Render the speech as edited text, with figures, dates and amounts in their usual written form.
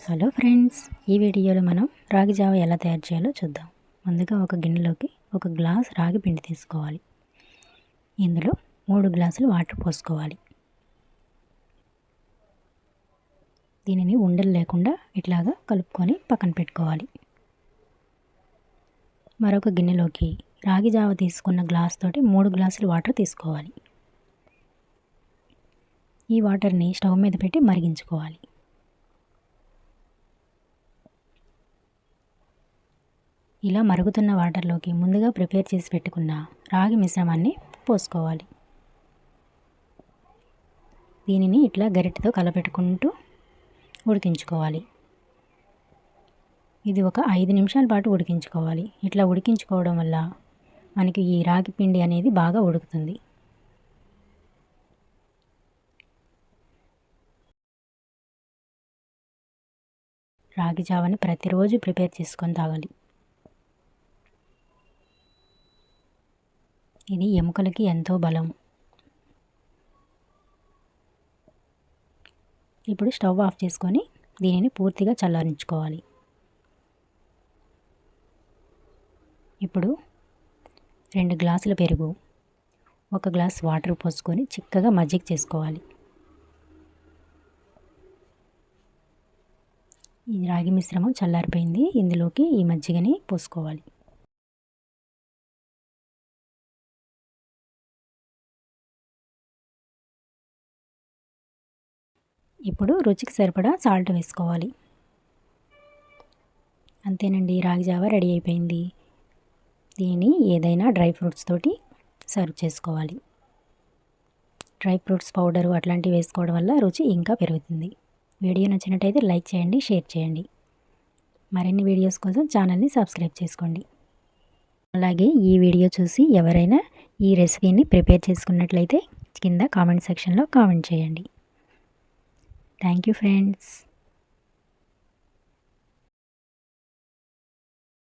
Hello friends, ఈ వీడియోలో మనం రాగి జావ ఎలా తయారు చేయాలో చూద్దాం. ముందుగా ఒక గిన్నెలోకి ఒక గ్లాస్ రాగి పిండి తీసుకోవాలి. ఇందులో 3 గ్లాసులు వాటర్ పోసుకోవాలి. దీనిని ఉండలు లేకుండా ఇట్లాగా కలుపుకొని పక్కన పెట్టుకోవాలి. మరొక గిన్నెలోకి రాగి జావ తీసుకున్న గ్లాస్ తోటి 3 గ్లాసులు వాటర్ తీసుకోవాలి. ఈ వాటర్ని స్టవ్ మీద పెట్టి మరిగించుకోవాలి. ఇలా మరుగుతున్న వాటర్లోకి ముందుగా ప్రిపేర్ చేసి పెట్టుకున్న రాగి మిశ్రమాన్ని పోసుకోవాలి. దీనిని ఇట్లా గరిటెతో కలపెట్టుకుంటూ ఉడికించుకోవాలి. ఇది ఒక 5 నిమిషాల పాటు ఉడికించుకోవాలి. ఇట్లా ఉడికించుకోవడం వల్ల మనకి ఈ రాగి పిండి అనేది బాగా ఉడుకుతుంది. రాగి జావని ప్రతిరోజు ప్రిపేర్ చేసుకొని తాగాలి. ఇది ఎముకలకి ఎంతో బలం. ఇప్పుడు స్టవ్ ఆఫ్ చేసుకొని దీనిని పూర్తిగా చల్లారించుకోవాలి. ఇప్పుడు 2 గ్లాసుల పెరుగు, 1 గ్లాస్ వాటర్ పోసుకొని చిక్కగా మజ్జిగ చేసుకోవాలి. ఈ రాగి మిశ్రమం చల్లారిపోయింది. ఇందులోకి ఈ మజ్జిగని పోసుకోవాలి. ఇప్పుడు రుచికి సరిపడా సాల్ట్ వేసుకోవాలి. అంతేనండి, రాగి జావ రెడీ అయిపోయింది. దీనిని ఏదైనా డ్రై ఫ్రూట్స్ తోటి సర్వ్ చేసుకోవాలి. డ్రై ఫ్రూట్స్ పౌడరు అట్లాంటివి వేసుకోవడం వల్ల రుచి ఇంకా పెరుగుతుంది. వీడియో నచ్చినట్టయితే లైక్ చేయండి, షేర్ చేయండి. మరిన్ని వీడియోస్ కోసం ఛానల్ని సబ్స్క్రైబ్ చేసుకోండి. అలాగే ఈ వీడియో చూసి ఎవరైనా ఈ రెసిపీని ప్రిపేర్ చేసుకున్నట్లయితే కింద కామెంట్ సెక్షన్లో కామెంట్ చేయండి. Thank you, friends.